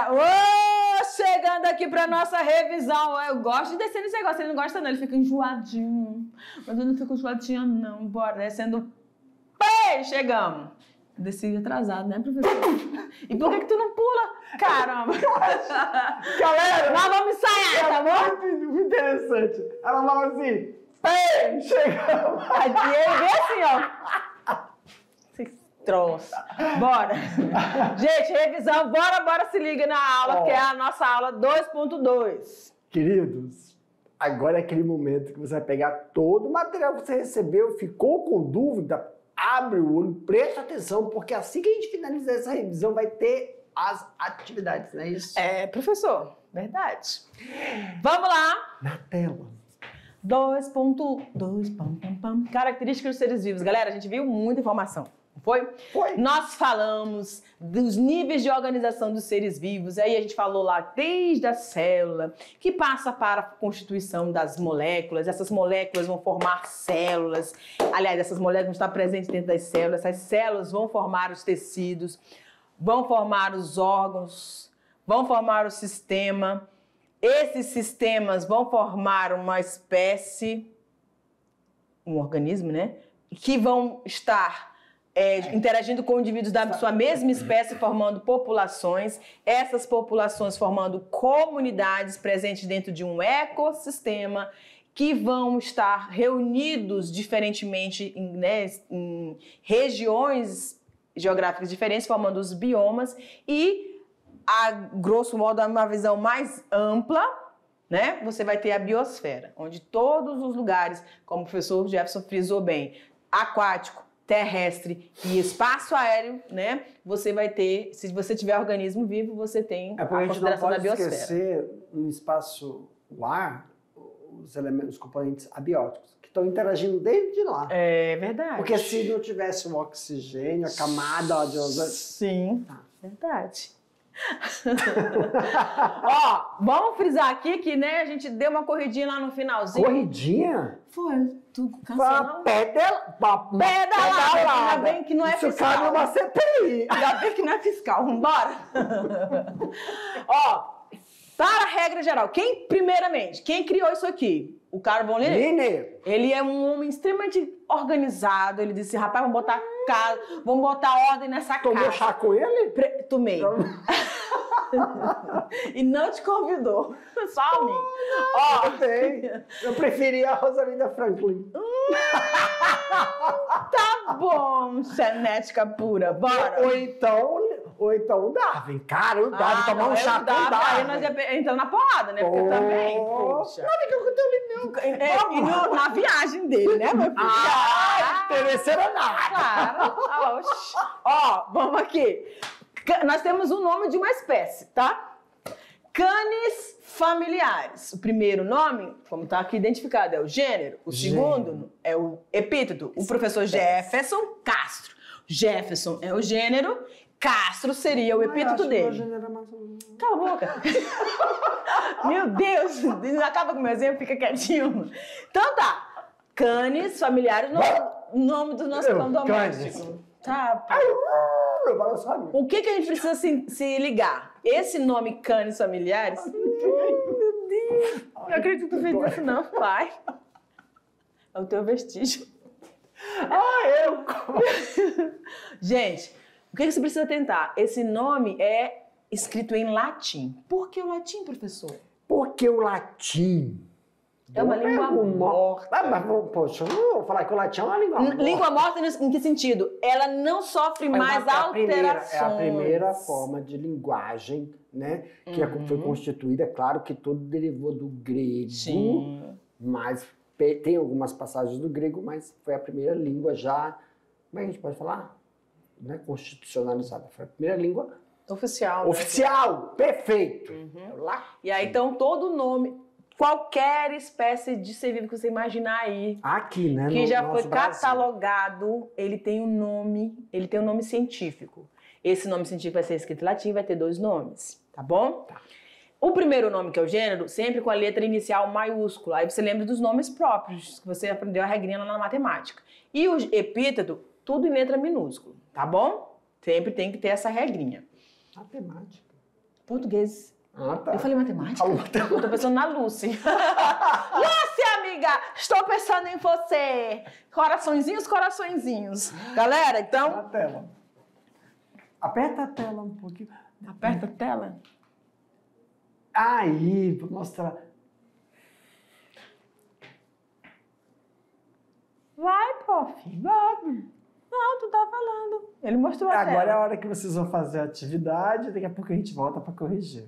Galera, chegando aqui para nossa revisão. Eu gosto de descer nesse negócio, ele não gosta não, ele fica enjoadinho. Mas eu não fico enjoadinha não, bora, descendo. Pê, chegamos. Desci atrasado, né, professor? E por que tu não pula? Caramba. Galera, nós vamos ensaiar, tá bom? Muito interessante. Ela fala assim, ei, chegamos. E ele vem assim, ó. Troço. Bora. Gente, revisão, bora se liga na aula, que é a nossa aula 2.2. Queridos, agora é aquele momento que você vai pegar todo o material que você recebeu, ficou com dúvida, abre o olho, presta atenção, porque assim que a gente finalizar essa revisão vai ter as atividades, não é isso? É, professor, verdade. Vamos lá. Na tela. 2.2, características dos seres vivos. Galera, a gente viu muita informação. Foi? Foi. Nós falamos dos níveis de organização dos seres vivos, aí a gente falou lá desde a célula, que passa para a constituição das moléculas, essas moléculas vão formar células, aliás, essas moléculas vão estar presentes dentro das células, essas células vão formar os tecidos, vão formar os órgãos, vão formar o sistema, esses sistemas vão formar uma espécie, um organismo, né, que vão estar interagindo com indivíduos da sua mesma espécie, formando populações, essas populações formando comunidades presentes dentro de um ecossistema que vão estar reunidos diferentemente em regiões geográficas diferentes, formando os biomas e, a grosso modo, uma visão mais ampla, né? Você vai ter a biosfera, onde todos os lugares, como o professor Jefferson frisou bem, aquático, terrestre e espaço aéreo, né? Você vai ter, se você tiver organismo vivo, você tem a consideração da biosfera. A gente não pode esquecer, no espaço ar, os elementos, os componentes abióticos, que estão interagindo desde lá. É verdade. Porque se não tivesse o oxigênio, a camada de ozônio... Sim, verdade. Ó, vamos frisar aqui que, né, a gente deu uma corridinha lá no finalzinho. Corridinha? Foi, tu cansou? Pedalada. Ainda bem que não é fiscal. Isso cabe uma CPI. Ainda bem que não é fiscal, vambora. Ó, para a regra geral, quem criou isso aqui? O Carl Linné. Ele é um homem extremamente organizado. Ele disse, rapaz, vamos botar casa, vamos botar ordem nessa casa. Tomou chá com ele? Tomei. E não te convidou. Só a mim. Ó, eu preferia a Rosalinda Franklin. Tá bom, genética pura, bora. Ou então o Darwin. Cara, o Darwin tomar um chá com o Darwin. Aí nós ia entrar na porrada, né? Porque também, poxa. Não, que eu E na viagem dele, né, meu filho? Interesseira nada. Claro. Ó, vamos aqui. Nós temos o nome de uma espécie, tá? Canis familiares. O primeiro nome, como está aqui identificado, é o gênero. O segundo é o epíteto. O professor Jefferson Castro. Jefferson é o gênero, Castro seria o epíteto dele. Cala a boca. Meu Deus, acaba com o meu exemplo, fica quietinho. Então tá. Canis familiares, nome do nosso cão doméstico. Tá. O que a gente precisa se ligar? Esse nome canis familiares... Ai, meu Deus. Não acredito que tu fez isso não, pai. É o teu vestígio. Gente, o que você precisa tentar? Esse nome é escrito em latim. Por que o latim, professor? Porque o latim... É uma língua morta. Mas, poxa, eu não vou falar que o latim é uma língua morta. Língua morta em que sentido? Ela não sofre mais alterações. É a primeira forma de linguagem, né? Que foi constituída, claro que tudo derivou do grego. Sim. Mas tem algumas passagens do grego, mas foi a primeira língua já, como é que a gente pode falar? Né? Constitucionalizada. Foi a primeira língua... Oficial. Oficial! Né? Perfeito! Lá. E aí, então, todo nome... Qualquer espécie de ser vivo que você imaginar aí, aqui, né, que já foi catalogado, ele tem um nome científico. Esse nome científico vai ser escrito em latim, vai ter 2 nomes, tá bom? Tá. O primeiro nome, que é o gênero, sempre com a letra inicial maiúscula. Aí você lembra dos nomes próprios, que você aprendeu a regrinha lá na matemática. E o epíteto, tudo em letra minúscula, tá bom? Sempre tem que ter essa regrinha. Matemática. Português. Ah, tá. Eu falei matemática? Falou matemática. Eu tô pensando na Lucy. Lucy, amiga, estou pensando em você. Coraçõezinhos, coraçõezinhos. Galera, então... Na tela. Aperta a tela um pouquinho. Aperta a tela. Aí, vou mostrar. Vai, prof. Vai. Não, tu tá falando. Ele mostrou a tela. Agora é a hora que vocês vão fazer a atividade. Daqui a pouco a gente volta para corrigir.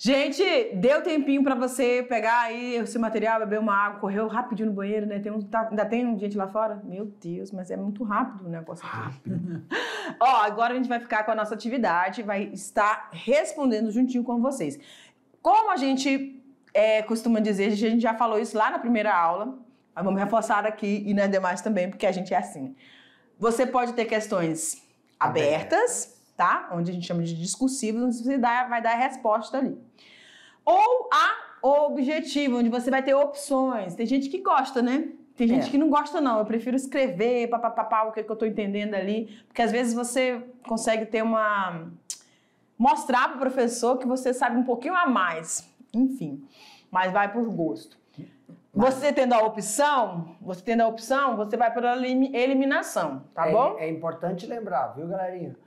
Gente, deu tempinho pra você pegar aí o seu material, beber uma água, correu rapidinho no banheiro, né? Ainda tem gente lá fora? Meu Deus, mas é muito rápido o negócio aqui. Rápido. Ó, agora a gente vai ficar com a nossa atividade, vai estar respondendo juntinho com vocês. Como a gente costuma dizer, a gente já falou isso lá na primeira aula, mas vamos reforçar aqui e nas demais também, porque a gente é assim. Você pode ter questões abertas, tá? Onde a gente chama de discursivos, onde você vai dar a resposta ali. Ou a objetiva, onde você vai ter opções. Tem gente que gosta, né? Tem gente que não gosta, não. Eu prefiro escrever, papapá, o que eu tô entendendo ali. Porque às vezes você consegue ter mostrar pro professor que você sabe um pouquinho a mais. Enfim, mas vai por gosto. Você tendo a opção, você vai por eliminação, tá bom? É importante lembrar, viu, galerinha?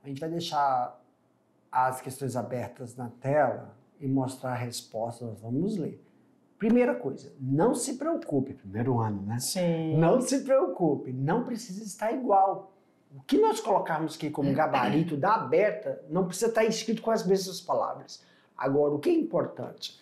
A gente vai deixar as questões abertas na tela e mostrar a resposta, nós vamos ler. Primeira coisa, não se preocupe, primeiro ano, né? Sim. Não se preocupe, não precisa estar igual. O que nós colocarmos aqui como gabarito da aberta não precisa estar escrito com as mesmas palavras. Agora, o que é importante?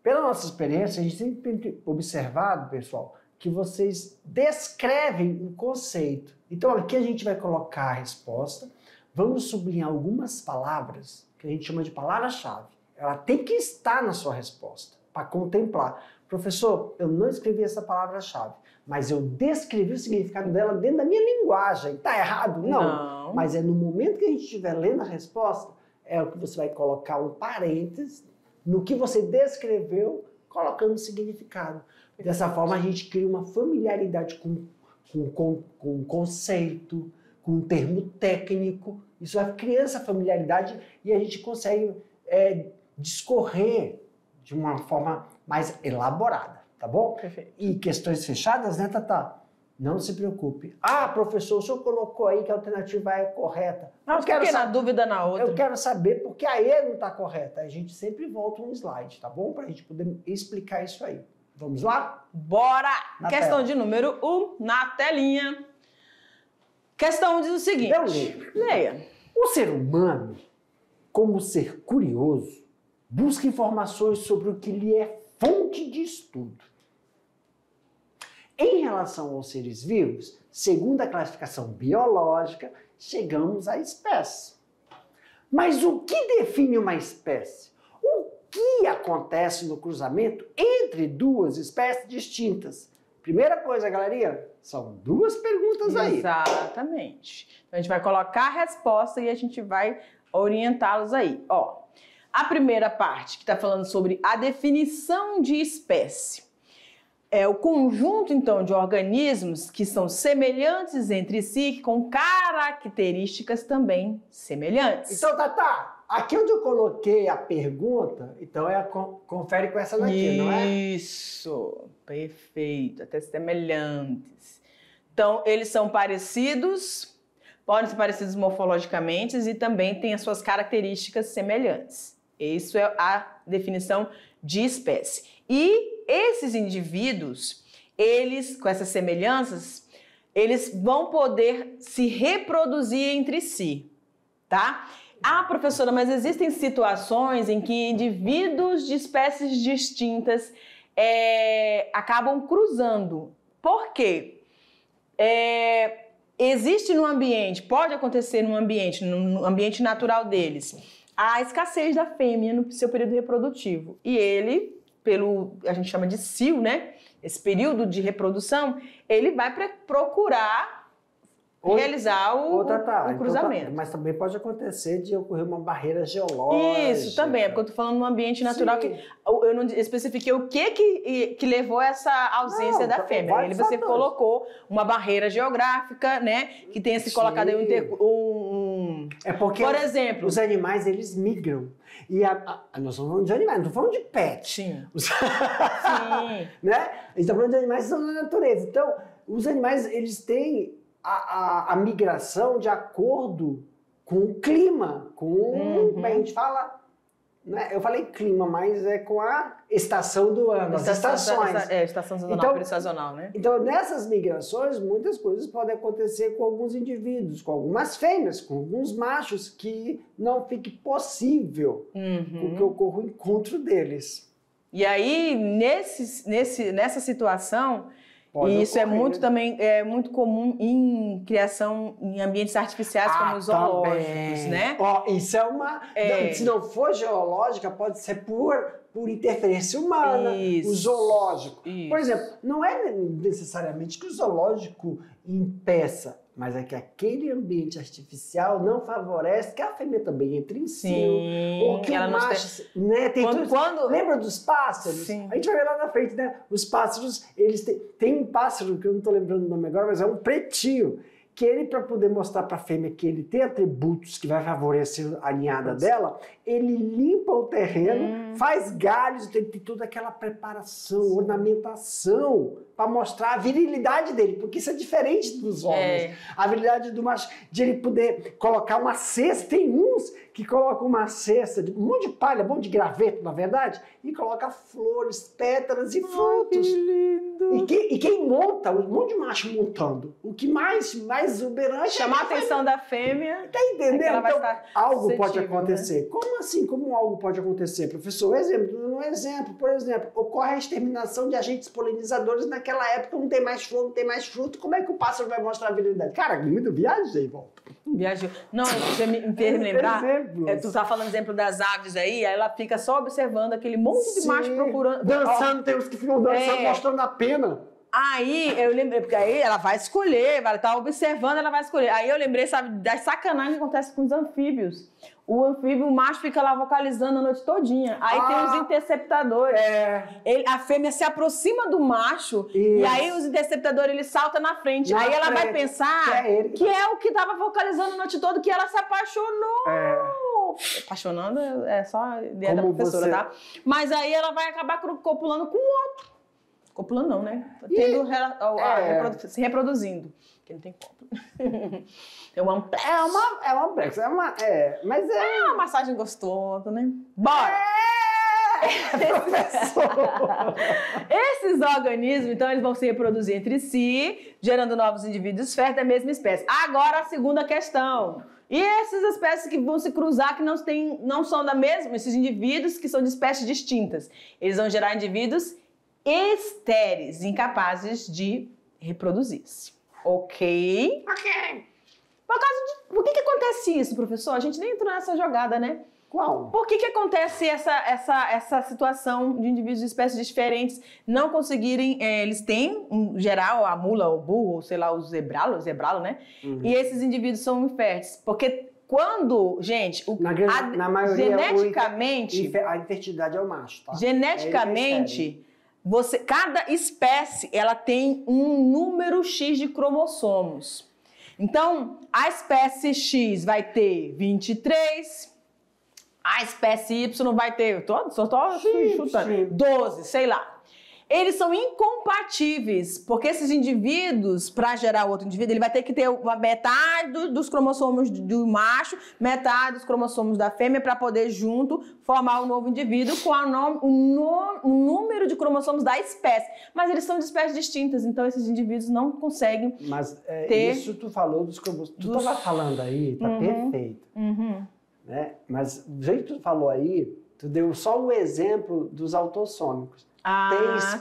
Pela nossa experiência, a gente sempre tem observado, pessoal, que vocês descrevem o conceito. Então, aqui a gente vai colocar a resposta, vamos sublinhar algumas palavras que a gente chama de palavra-chave. Ela tem que estar na sua resposta, para contemplar. Professor, eu não escrevi essa palavra-chave, mas eu descrevi o significado dela dentro da minha linguagem. Está errado? Não. Mas é no momento que a gente estiver lendo a resposta, é o que você vai colocar um parênteses no que você descreveu, colocando o significado. Dessa forma, a gente cria uma familiaridade com um conceito, com um termo técnico. Isso vai criando essa familiaridade e a gente consegue discorrer de uma forma mais elaborada, tá bom? Perfeito. E questões fechadas, né, Tatá? Não se preocupe. Ah, professor, o senhor colocou aí que a alternativa é correta. Não, eu fiquei na dúvida na outra. Eu quero saber porque a E não está correta. A gente sempre volta um slide, tá bom? Para a gente poder explicar isso aí. Vamos lá? Bora! Na Questão tela. de número 1, na telinha. Questão diz o seguinte. Eu leio. Leia. O ser humano, como ser curioso, busca informações sobre o que lhe é fonte de estudo. Em relação aos seres vivos, segundo a classificação biológica, chegamos à espécie. Mas o que define uma espécie? O que acontece no cruzamento entre duas espécies distintas? Primeira coisa, galerinha, são duas perguntas aí. Exatamente. Então, a gente vai colocar a resposta e a gente vai orientá-los aí. Ó, a primeira parte que está falando sobre a definição de espécie. É o conjunto, então, de organismos que são semelhantes entre si, com características também semelhantes. Então, Tatá, aqui onde eu coloquei a pergunta, então confere com essa daqui, não é? Isso, perfeito, até semelhantes. Então, eles são parecidos, podem ser parecidos morfologicamente e também têm as suas características semelhantes. Isso é a definição de espécie. E esses indivíduos, eles, com essas semelhanças, eles vão poder se reproduzir entre si, tá? Ah, professora, mas existem situações em que indivíduos de espécies distintas acabam cruzando. Por quê? Existe no ambiente, pode acontecer no ambiente natural deles, a escassez da fêmea no seu período reprodutivo. E ele, a gente chama de cio, né? Esse período de reprodução, ele vai procurar realizar o cruzamento. Então, mas também pode acontecer de ocorrer uma barreira geológica. Isso, também. É porque eu estou falando num ambiente natural. Sim. Que eu não especifiquei o que levou a essa ausência da fêmea. Aí você colocou uma barreira geográfica, né? Que tenha se colocado aí É porque, por exemplo, os animais, eles migram. E nós estamos falando de animais, não estamos falando de pet. Sim. Sim. Né? A gente está falando de animais que estão na natureza. Então, os animais, eles têm a migração de acordo com o clima, como a gente fala, né? Eu falei clima, mas é com a estação do ano, as estações. Estação sazonal, sazonal, né? Então, nessas migrações, muitas coisas podem acontecer com alguns indivíduos, com algumas fêmeas, com alguns machos, que não fique possível que ocorra o encontro deles. E aí, nessa situação... E isso é muito comum em criação em ambientes artificiais como os zoológicos, né? Isso é uma... Se não for geológica, pode ser por interferência humana, o zoológico. Isso. Por exemplo, não é necessariamente que o zoológico impeça, mas é que aquele ambiente artificial não favorece que a fêmea também entre em si. Sim, ou que o macho... Né, lembra dos pássaros? Sim. A gente vai ver lá na frente, né? Os pássaros, eles tem um pássaro, que eu não estou lembrando o nome agora, mas é um pretinho, que ele, para poder mostrar para a fêmea que ele tem atributos que vai favorecer a ninhada dela, ele limpa o terreno, faz galhos, tem toda aquela preparação, ornamentação, para mostrar a virilidade dele, porque isso é diferente dos homens. A virilidade do macho, de ele poder colocar uma cesta, tem uns que colocam uma cesta, um monte de palha, um monte de graveto, na verdade, e coloca flores, pétalas e frutos. Que lindo! E quem monta, um monte de macho montando, o que mais exuberante chamar a atenção da fêmea. Tá entendendo? Então, algo pode acontecer. Né? Como assim? Como algo pode acontecer, professor? Por exemplo, ocorre a exterminação de agentes polinizadores naquela época, não tem mais flor, não tem mais fruto, como é que o pássaro vai mostrar a virilidade? Cara, muito viajei, volta. Viajou. Não, você me fez me lembrar. Tu tá falando exemplo das aves aí ela fica só observando aquele monte de macho procurando. Dançando, tem uns que ficam dançando, mostrando a pena. Aí eu lembrei, porque aí ela vai escolher, ela tá observando, ela vai escolher. Aí eu lembrei, sabe, das sacanagens que acontece com os anfíbios. O anfíbio, o macho fica lá vocalizando a noite todinha. Aí tem os interceptadores. A fêmea se aproxima do macho e aí os interceptadores, ele salta na frente. Aí ela vai pensar que é o que tava vocalizando a noite toda, que ela se apaixonou. Apaixonando é só a ideia da professora, tá? Mas aí ela vai acabar copulando com o outro. Copulando não, né? Se reproduzindo. Que não tem cópula. É uma massagem gostosa, né? Bora! Esses organismos, então, eles vão se reproduzir entre si, gerando novos indivíduos férteis da mesma espécie. Agora, a segunda questão. E essas espécies que vão se cruzar, que não são da mesma, esses indivíduos que são de espécies distintas, eles vão gerar indivíduos estéreis, incapazes de reproduzir-se. Ok? Por que acontece isso, professor? A gente nem entrou nessa jogada, né? Qual? Por que acontece essa situação de indivíduos de espécies diferentes não conseguirem... eles têm, em geral, a mula, o burro, sei lá, o zebralo, né? E esses indivíduos são inférteis. Porque quando, gente... na maioria, geneticamente... a infertilidade é o macho, tá? Geneticamente... cada espécie ela tem um número X de cromossomos. Então, a espécie X vai ter 23, a espécie Y vai ter, só tô chutando, 12, sei lá. Eles são incompatíveis, porque esses indivíduos, para gerar outro indivíduo, ele vai ter que ter uma metade dos cromossomos do macho, metade dos cromossomos da fêmea, para poder junto formar um novo indivíduo com o número de cromossomos da espécie. Mas eles são de espécies distintas, então esses indivíduos não conseguem ter... Isso tu falou dos cromossomos. Tu estava falando aí, tá perfeito. Né? Mas do jeito que tu falou aí, tu deu só o exemplo dos autossômicos.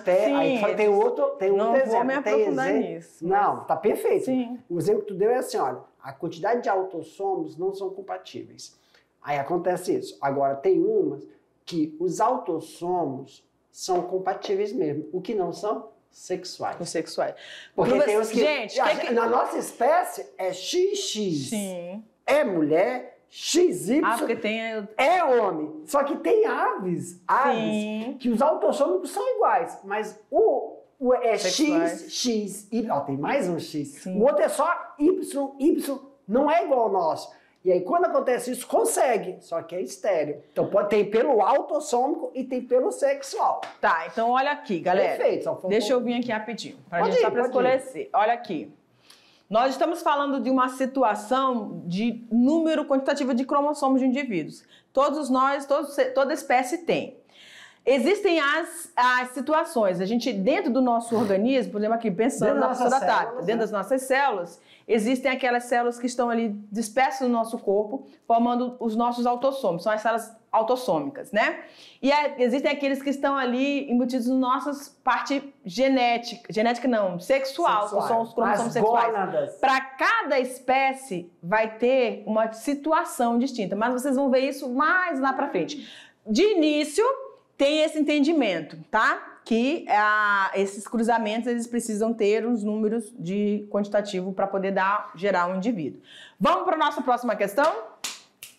Tem outro exemplo. Vou me aprofundar nisso. Não, tá perfeito. Sim. O exemplo que tu deu é assim, olha, a quantidade de autossomos não são compatíveis. Aí acontece isso. Agora, tem umas que os autossomos são compatíveis mesmo. O que não são? sexuais. Os sexuais. Porque tem os que... Gente, na nossa espécie é XX. Sim. É mulher, XY porque tem... é homem. Só que tem aves Sim. que os autossômicos são iguais, mas o é Sexuais. X, X, Y. Ó, tem mais um X. Sim. O outro é só Y, Y. Não é igual ao nosso. E aí, quando acontece isso, consegue. Só que é estéreo. Então, tem pelo autossômico e tem pelo sexual. Tá, então olha aqui, galera. Perfeito. Deixa eu vir aqui rapidinho, pra Pode gente ir, só pra pode esclarecer. Olha aqui. Nós estamos falando de uma situação de número quantitativo de cromossomos de indivíduos. Todos nós, toda espécie tem. Existem as situações. A gente, dentro do nosso organismo, por exemplo, aqui, pensando na professora Tárita, dentro das nossas células, existem aquelas células que estão ali dispersas no nosso corpo, formando os nossos autossômicos. São as células autossômicas, né? E existem aqueles que estão ali embutidos na nossa parte genética não, sexual, que são os cromossomos sexuais. Para cada espécie vai ter uma situação distinta, mas vocês vão ver isso mais lá para frente. De início, tem esse entendimento, tá? Que esses cruzamentos eles precisam ter os números de quantitativo para poder gerar um indivíduo. Vamos para a nossa próxima questão?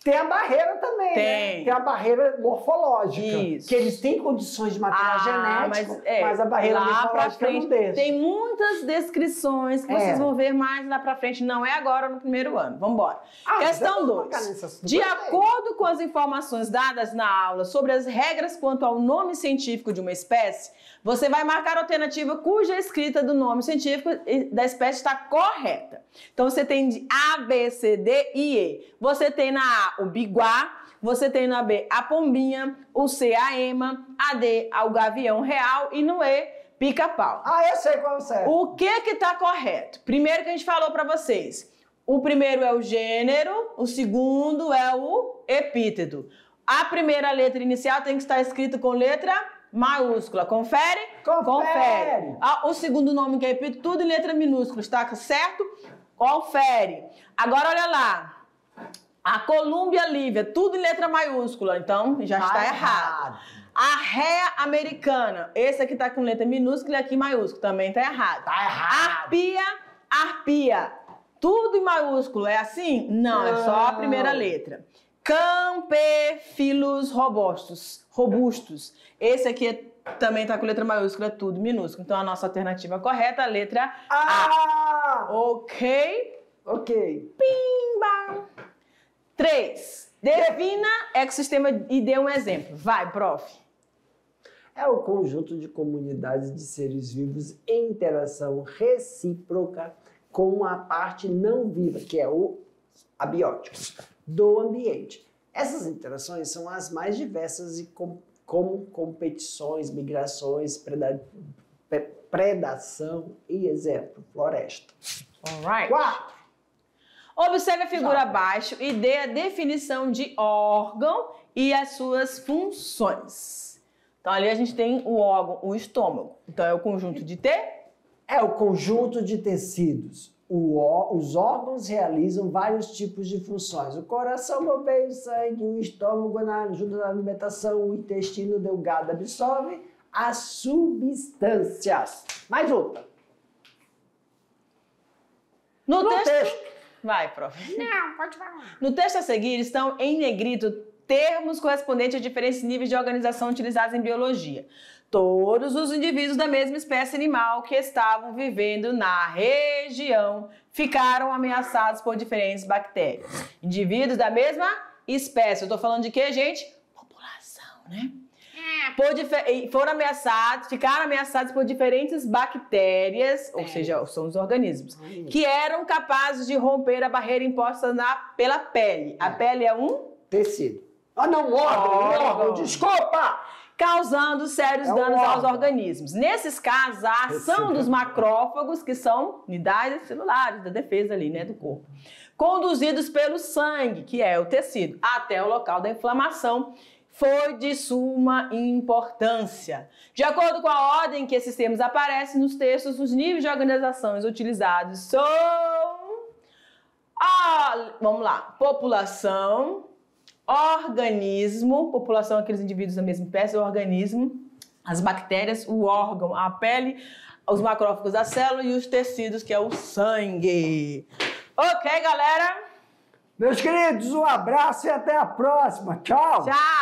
Tem a barreira também, né? Tem a barreira morfológica. Isso. Que eles têm condições de material genético, mas a barreira lá morfológica não deixa. Tem muitas descrições que vocês vão ver mais lá pra frente. Não é agora no primeiro ano. Vamos embora. Questão 2. De acordo com as informações dadas na aula sobre as regras quanto ao nome científico de uma espécie, você vai marcar a alternativa cuja escrita do nome científico da espécie está correta. Então, você tem de A, B, C, D e E. Você tem na A o biguá, você tem na B a pombinha, o C a ema, a D o gavião real e no E pica-pau. Eu sei qual é o certo. O que está correto? Primeiro que a gente falou para vocês. O primeiro é o gênero, o segundo é o epíteto. A primeira letra inicial tem que estar escrito com letra maiúscula. Confere? Confere. O segundo nome que é epíteto, tudo em letra minúscula, está certo? Confere. Agora olha lá. A Columbia Lívia, tudo em letra maiúscula, então já está errado. A réia americana, esse aqui está com letra minúscula e aqui maiúsculo, também está errado. Tá errado. Arpia, tudo em maiúsculo, é assim? Não, é só a primeira letra. Campéfilos robustos. Esse aqui também está com letra maiúscula, tudo minúsculo. Então a nossa alternativa correta é a letra A. Ok? Ok. Pimba! 3. Defina ecossistema e dê um exemplo. Vai, prof. É o conjunto de comunidades de seres vivos em interação recíproca com a parte não viva, que é o abióticos, do ambiente. Essas interações são as mais diversas e como competições, migrações, predação e exemplo, floresta. Alright. 4. Observe a figura abaixo e dê a definição de órgão e as suas funções. Então, ali a gente tem o órgão, o estômago. Então, é o conjunto de É o conjunto de tecidos. Os órgãos realizam vários tipos de funções. O coração bombeia o sangue, o estômago ajuda na alimentação, o intestino delgado absorve as substâncias. Mais outra. No texto. Vai, prof. Não, pode falar. No texto a seguir estão em negrito termos correspondentes a diferentes níveis de organização utilizados em biologia. Todos os indivíduos da mesma espécie animal que estavam vivendo na região ficaram ameaçados por diferentes bactérias. Indivíduos da mesma espécie. Eu tô falando de quê, gente? População, né? Ficaram ameaçados por diferentes bactérias, ou seja, são os organismos, que eram capazes de romper a barreira imposta pela pele. A pele é um tecido. Órgão, desculpa! Causando sérios danos aos organismos. Nesses casos, a ação dos macrófagos, que são unidades celulares da defesa ali, né, do corpo, conduzidos pelo sangue, que é o tecido, até o local da inflamação, foi de suma importância. De acordo com a ordem que esses termos aparecem nos textos, os níveis de organizações utilizados são... vamos lá. População, organismo, população, aqueles indivíduos da mesma espécie, o organismo, as bactérias, o órgão, a pele, os macrófagos da célula e os tecidos, que é o sangue. Ok, galera? Meus queridos, um abraço e até a próxima. Tchau! Tchau!